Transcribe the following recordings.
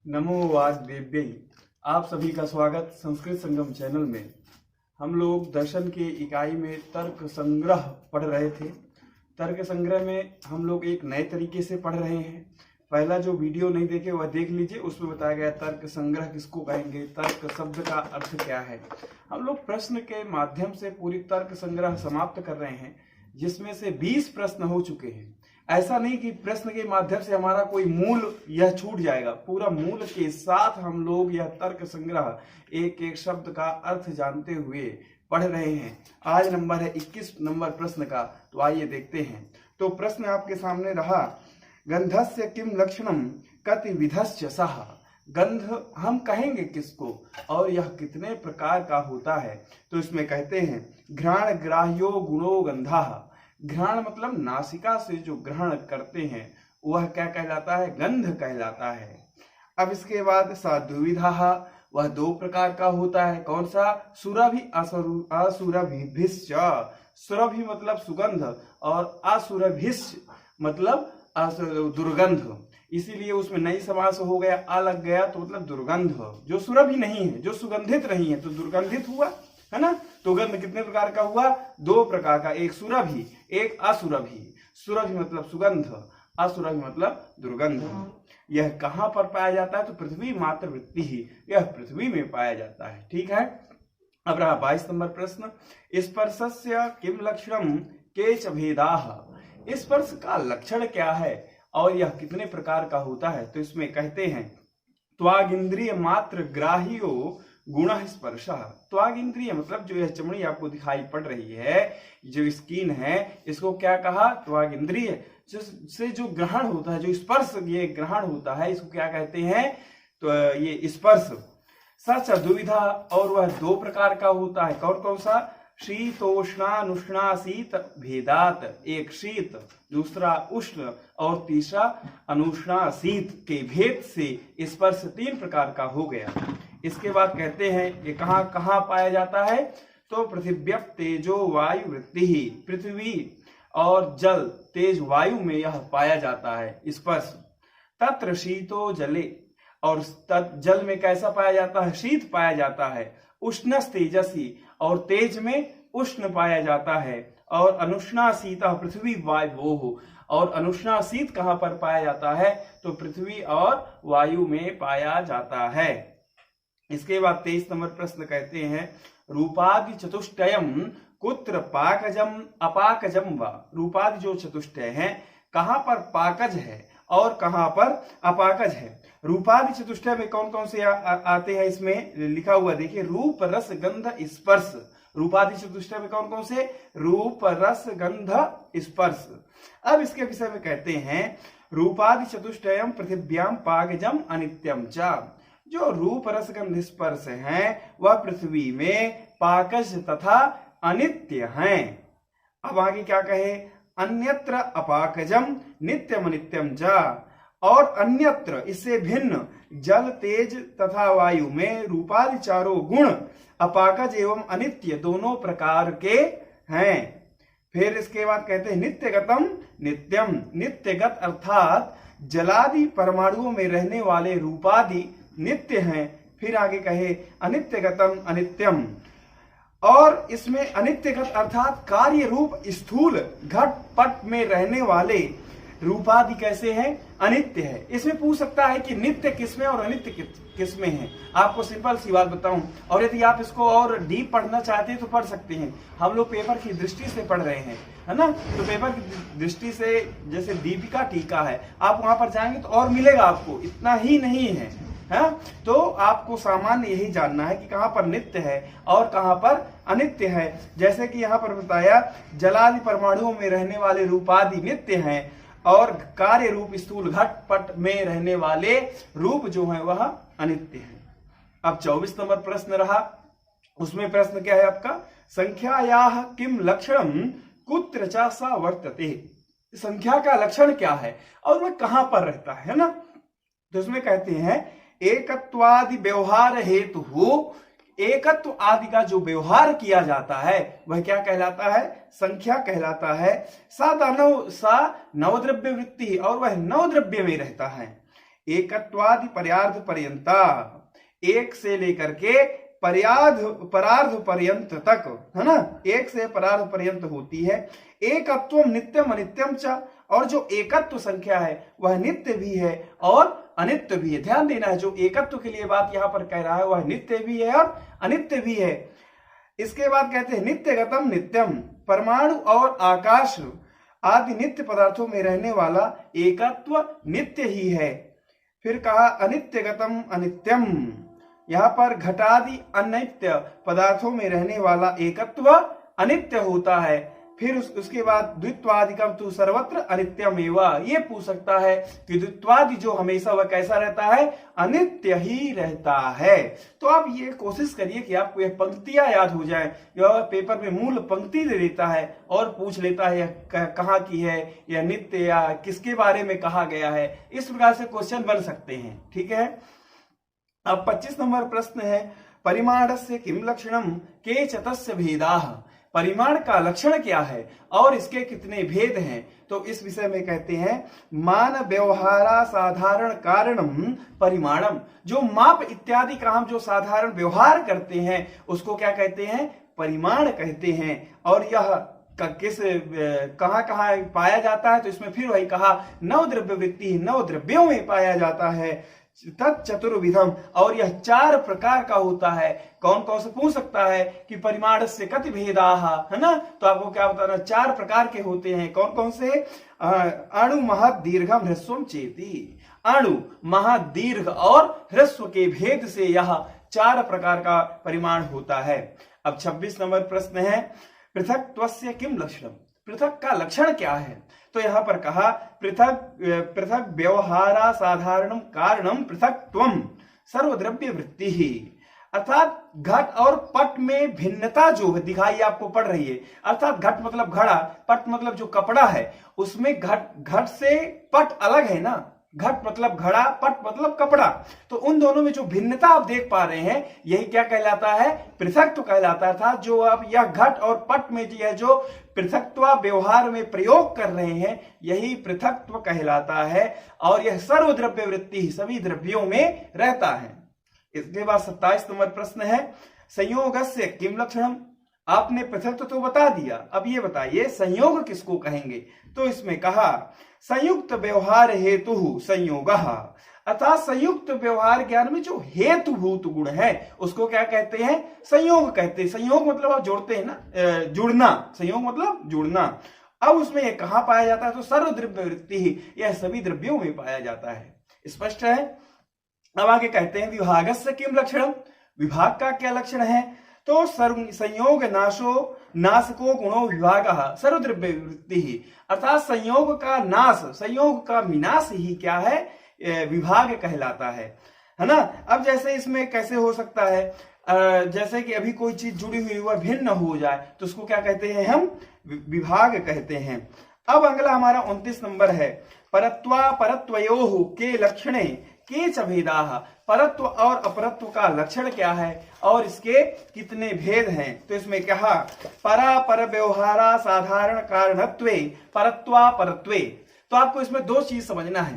नमो वाग्देव्यै। आप सभी का स्वागत संस्कृत संगम चैनल में। हम लोग दर्शन के इकाई में तर्क संग्रह पढ़ रहे थे। तर्क संग्रह में हम लोग एक नए तरीके से पढ़ रहे हैं। पहला जो वीडियो नहीं देखे वह देख लीजिए, उसमें बताया गया तर्क संग्रह किसको कहेंगे, तर्क शब्द का अर्थ क्या है। हम लोग प्रश्न के माध्यम से पूरी तर्क संग्रह समाप्त कर रहे हैं, जिसमें से 20 प्रश्न हो चुके हैं। ऐसा नहीं कि प्रश्न के माध्यम से हमारा कोई मूल यह छूट जाएगा, पूरा मूल के साथ हम लोग यह तर्क संग्रह एक एक शब्द का अर्थ जानते हुए पढ़ रहे हैं। आज नंबर है 21 नंबर प्रश्न का, तो आइए देखते हैं। तो प्रश्न आपके सामने रहा, गंधस्य किम लक्षणम कति विधस्य सह। गंध हम कहेंगे किसको और यह कितने प्रकार का होता है। तो इसमें कहते हैं घ्राण ग्राह्यो गुणो गंधा। घ्राण मतलब नासिका से जो ग्रहण करते हैं वह क्या कहलाता है, गंध कहलाता है। अब इसके बाद सा द्विविधा, वह दो प्रकार का होता है। कौन सा, सुरभि असुरभिश्च। सुरभि मतलब सुगंध और असुरभिश्च मतलब दुर्गंध, इसीलिए उसमें नई समास हो गया, आ लग गया तो मतलब दुर्गंध। जो सुरभि नहीं है, जो सुगंधित नहीं है तो दुर्गंधित हुआ, है ना। तो गंध कितने प्रकार का हुआ, दो प्रकार का, एक सुरभि एक असुरभि। सुरभि मतलब सुगंध, असुरभि मतलब दुर्गंध। यह कहाँ पर पाया जाता है, तो पृथ्वी मात्र वृत्ति ही, यह पृथ्वी में पाया जाता है। ठीक है। अब रहा 22 नंबर प्रश्न, स्पर्शस्य किम लक्षणम केच भेदाः। स्पर्श का लक्षण क्या है और यह कितने प्रकार का होता है। तो इसमें कहते हैं त्वाग इंद्रिय मात्र ग्राह्यो गुण स्पर्श। त्वाग इंद्रिय मतलब जो यह चमड़ी आपको दिखाई पड़ रही है, जो स्किन है, इसको क्या कहा, त्वाग इंद्रिय से जो ग्रहण होता है, जो स्पर्श ये ग्रहण होता है, इसको क्या कहते हैं, तो ये स्पर्श। सच दुविधा, और वह दो प्रकार का होता है। कौन कौन सा, शीतोष्णानुष्णा शीत भेदात। एक शीत, दूसरा उष्ण और तीसरा अनुष्णा शीत के भेद से स्पर्श तीन प्रकार का हो गया। इसके बाद कहते हैं ये कहाँ कहाँ पाया जाता है, तो पृथिव्यप तेजो वायु वृत्ति ही। पृथ्वी और जल तेज वायु में यह पाया जाता है स्पर्श। तत्र शीतो जले, और जल में कैसा पाया जाता है, शीत पाया जाता है। उष्णस तेजसी, और तेज में उष्ण पाया जाता है। और अनुष्णा शीतः पृथ्वी वायु, और अनुष्णा शीत कहाँ पर पाया जाता है, तो पृथ्वी और वायु में पाया जाता है। इसके बाद 23 नंबर प्रश्न कहते हैं रूपादि चतुष्टयम कुत्र पाकजम अपाकजम व। रूपादि जो चतुष्टय हैं कहाँ पर पाकज है और कहाँ पर अपाकज है। रूपादि चतुष्टय में कौन कौन से आते हैं, इसमें लिखा हुआ देखिए, रूप रस गंध स्पर्श। रूपादि चतुष्टय में कौन कौन से, रूप रस गंध स्पर्श। अब इसके विषय में कहते हैं रूपादि चतुष्टयम पृथिव्याम पाकजम अनित्यम च। जो रूप रस गंध स्पर्श हैं वह पृथ्वी में पाकज तथा अनित्य हैं। अब आगे क्या कहे, अन्यत्र अपाकजम नित्यम अनित्यम च। और अन्यत्र इससे भिन्न जल तेज तथा वायु में रूपादि चारों गुण अपाकज एवं अनित्य दोनों प्रकार के हैं। फिर इसके बाद कहते हैं नित्यगतम नित्यम। नित्यगत अर्थात जलादि परमाणुओं में रहने वाले रूपादि नित्य हैं। फिर आगे कहे अनित्यगतम अनित्यम, और इसमें अनित्यगत अर्थात कार्य रूप स्थूल घट पट में रहने वाले रूपादि कैसे हैं, अनित्य है। इसमें पूछ सकता है कि नित्य किसमें और अनित्य किसमें है। आपको सिंपल सी बात बताऊं, और यदि आप इसको और डीप पढ़ना चाहते हैं तो पढ़ सकते हैं। हम लोग पेपर की दृष्टि से पढ़ रहे हैं, है ना। तो पेपर की दृष्टि से जैसे दीपिका टीका है, आप वहां पर जाएंगे तो और मिलेगा आपको, इतना ही नहीं है। तो आपको सामान्य यही जानना है कि कहां पर नित्य है और कहां पर अनित्य है। जैसे कि यहाँ पर बताया जलादि परमाणुओं में रहने वाले रूपादि नित्य हैं और कार्य रूप स्थूल घट पट में रहने वाले रूप जो है वह अनित्य है। अब 24 नंबर प्रश्न रहा, उसमें प्रश्न क्या है आपका, संख्यायाः किम लक्षणम कुत्र च सा वर्तते। संख्या का लक्षण क्या है और वह कहां पर रहता है ना। तो इसमें कहते हैं एकत्वादि व्यवहार हेतु हो। एकत्व आदि का जो व्यवहार किया जाता है वह क्या कहलाता है, संख्या कहलाता है। सा नवद्रव्य वृत्ति, और वह नवद्रव्य में रहता है। एकत्वादि पर्यार्ध पर्यंता, एक से लेकर के परार्ध पर्यंत तक, है ना, एक से परार्ध पर्यंत होती है। एकत्व नित्यम अनित्यम च, और जो एकत्व संख्या है वह नित्य भी है और अनित्य भी है। ध्यान देना है, जो एकत्व के लिए बात यहां पर कह रहा है वह नित्य भी है और अनित्य भी है। इसके बाद कहते हैं नित्यगतम नित्यम, परमाणु और आकाश आदि नित्य पदार्थों में रहने वाला एकत्व नित्य ही है। फिर कहा अनित्यगतम अनित्यम, यहां पर घटादि अनित्य पदार्थों में रहने वाला एकत्व अनित्य होता है। फिर उसके बाद द्वित्वादिकम तु सर्वत्र अनित्यमेव, ये पूछ सकता है कि द्वित्वादि जो हमेशा वह कैसा रहता है, अनित्य ही रहता है। तो आप ये कोशिश करिए कि आपको यह पंक्तियां याद हो जाए। यह पेपर में मूल पंक्ति दे देता है और पूछ लेता है यह कहाँ की है, यह नित्य या किसके बारे में कहा गया है। इस प्रकार से क्वेश्चन बन सकते हैं, ठीक है। अब 25 नंबर प्रश्न है, परिमाणस्य किम लक्षणम के चतस्य भेदाः, परिमाण का लक्षण क्या है और इसके कितने भेद हैं। तो इस विषय में कहते हैं मान व्यवहारा साधारण कारणम परिमाणम, जो माप इत्यादि का हम जो साधारण व्यवहार करते हैं उसको क्या कहते हैं, परिमाण कहते हैं। और यह किस कहाँ कहाँ पाया जाता है, तो इसमें फिर वही कहा नव द्रव्य वृत्ति, नव द्रव्यों में पाया जाता है। तत्चतुर्विधम, और यह 4 प्रकार का होता है। कौन कौन से पूछ सकता है कि परिमाण से कति भेदाः, है ना, तो आपको क्या बताना, 4 प्रकार के होते हैं। कौन कौन से, अणु महत् दीर्घम ह्रस्वम चेति, अणु महत् दीर्घ और ह्रस्व के भेद से यह 4 प्रकार का परिमाण होता है। अब 26 नंबर प्रश्न है, पृथक्त्वस्य किम लक्षणम, पृथक का लक्षण क्या है। तो यहां पर कहा पृथक व्यवहारा साधारणम कारणम पृथक्त्वम सर्वद्रव्य वृत्ति ही, अर्थात घट और पट में भिन्नता जो दिखाई आपको पड़ रही है। अर्थात घट मतलब घड़ा, पट मतलब जो कपड़ा है, उसमें घट से पट अलग है ना, घट मतलब घड़ा, पट मतलब कपड़ा। तो उन दोनों में जो भिन्नता आप देख पा रहे हैं यही क्या कहलाता है, पृथक्त्व कहलाता था। जो आप यह घट और पट में यह जो पृथक्त्व व्यवहार में प्रयोग कर रहे हैं यही पृथक्त्व कहलाता है। और यह सर्वद्रव्य वृत्ति सभी द्रव्यों में रहता है। इसके बाद 27 नंबर प्रश्न है, संयोगस्य किम लक्षणम, आपने पृथक्त्व तो बता दिया, अब ये बताइए संयोग किसको कहेंगे। तो इसमें कहा संयुक्त व्यवहार हेतु संयोगः, अर्थात संयुक्त व्यवहार ज्ञान में जो हेतुभूत गुण है उसको क्या कहते हैं, संयोग कहते हैं। संयोग मतलब आप जोड़ते हैं ना, जुड़ना, संयोग मतलब जुड़ना। अब उसमें यह कहां पाया जाता है, तो सर्वद्रव्य वृत्ति ही, यह सभी द्रव्यों में पाया जाता है। स्पष्ट है। अब आगे कहते हैं विभागस्य किम लक्षणम, विभाग का क्या लक्षण है। तो संयोग नाशको गुणो विभागः सर्वद्रव्य वृत्ति ही, अर्थात संयोग का नाश, संयोग का विनाश ही क्या है, विभाग कहलाता है ना। अब जैसे इसमें कैसे हो सकता है, जैसे कि अभी कोई चीज जुड़ी हुई वह भिन्न हो जाए तो उसको क्या कहते हैं, हम विभाग कहते हैं। अब अगला हमारा 29 नंबर है, परत्वयोः के लक्षणे के च भेदाः, परत्व और अपरत्व का लक्षण क्या है और इसके कितने भेद हैं। तो इसमें कहा परापर व्यवहारा साधारण कारणत्वे परत्वा परत्वे। तो आपको इसमें 2 चीज समझना है,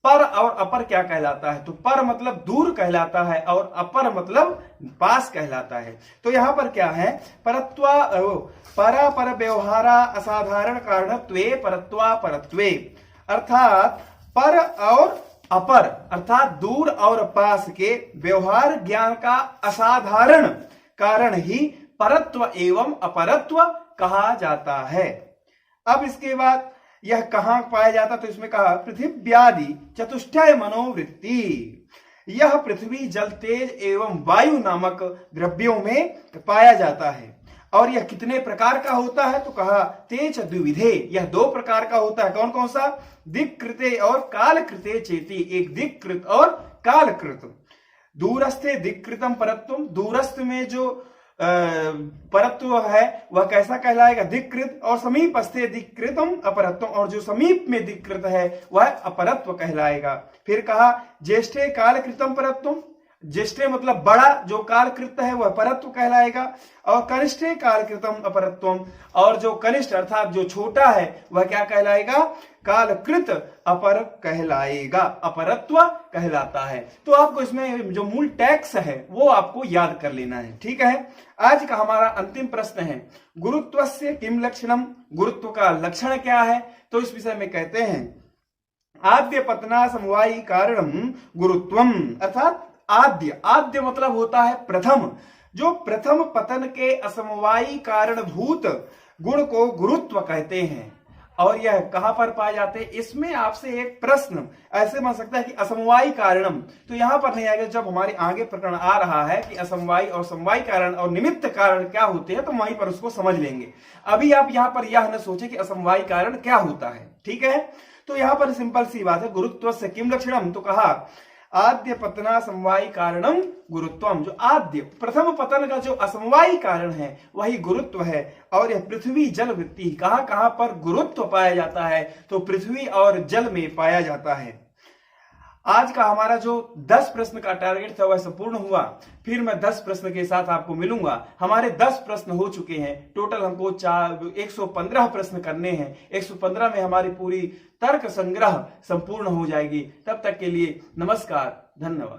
पर और अपर क्या कहलाता है। तो पर मतलब दूर कहलाता है और अपर मतलब पास कहलाता है। तो यहाँ पर क्या है, परापर व्यवहारा असाधारण कारणत्वे परत्वा परत्वे, अर्थात पर और अपर अर्थात दूर और पास के व्यवहार ज्ञान का असाधारण कारण ही परत्व एवं अपरत्व कहा जाता है। अब इसके बाद यह कहां पाया जाता, तो इसमें कहा पृथिव्यादि चतुष्टय मनोवृत्ति, यह पृथ्वी जल तेज एवं वायु नामक द्रव्यों में पाया जाता है। और यह कितने प्रकार का होता है, तो कहा तेज द्विविधे, यह 2 प्रकार का होता है। कौन कौन सा, दिक्कृते और कालकृते चेति, एक दिक्कृत और कालकृत। दूरस्थे दिक्कृतम परत्वम, दूरस्थ में जो परत्व है वह कैसा कहलाएगा, दिक्कृत। और समीपस्थे दिक्कृतम अपरत्वम, और जो समीप में दिक्कृत है वह अपरत्व कहलाएगा। फिर कहा ज्येष्ठे कालकृतम परत्वम, ज्येष्ठे मतलब बड़ा, जो कालकृत है वह परत्व कहलाएगा, और कनिष्ठे कालकृतम अपरत्वम, और जो कनिष्ठ अर्थात जो छोटा है वह क्या कहलाएगा, कालकृत अपर कहलाएगा, अपरत्व कहलाता है। तो आपको इसमें जो मूल टैक्स है वो आपको याद कर लेना है, ठीक है। आज का हमारा अंतिम प्रश्न है, गुरुत्वस्य किम लक्षणम, गुरुत्व का लक्षण क्या है। तो इस विषय में कहते हैं, आद्य पतना समवायी कारणम गुरुत्वम, अर्थात आद्य, आद्य मतलब होता है प्रथम, जो प्रथम पतन के असमवायी कारणभूत गुण को गुरुत्व कहते हैं। और यह कहां पर पाए जाते हैं, इसमें आपसे एक प्रश्न ऐसे बन सकता है कि असमवायी कारणम, तो यहां पर नहीं आएगा। जब हमारे आगे प्रकरण आ रहा है कि असमवायी और समवायी कारण और निमित्त कारण क्या होते हैं, तो वहीं पर उसको समझ लेंगे। अभी आप यहां पर यह न सोचे कि असमवायी कारण क्या होता है, ठीक है। तो यहां पर सिंपल सी बात है, गुरुत्व से किम लक्षणम, तो कहा आद्य पतना समवायी कारणम गुरुत्वम, जो आद्य प्रथम पतन का जो असमवायी कारण है वही गुरुत्व है। और यह पृथ्वी जल वृत्ति, कहां कहां पर गुरुत्व पाया जाता है, तो पृथ्वी और जल में पाया जाता है। आज का हमारा जो 10 प्रश्न का टारगेट था वह संपूर्ण हुआ। फिर मैं 10 प्रश्न के साथ आपको मिलूंगा। हमारे 10 प्रश्न हो चुके हैं, टोटल हमको 115 प्रश्न करने हैं। 115 में हमारी पूरी तर्क संग्रह संपूर्ण हो जाएगी। तब तक के लिए नमस्कार, धन्यवाद।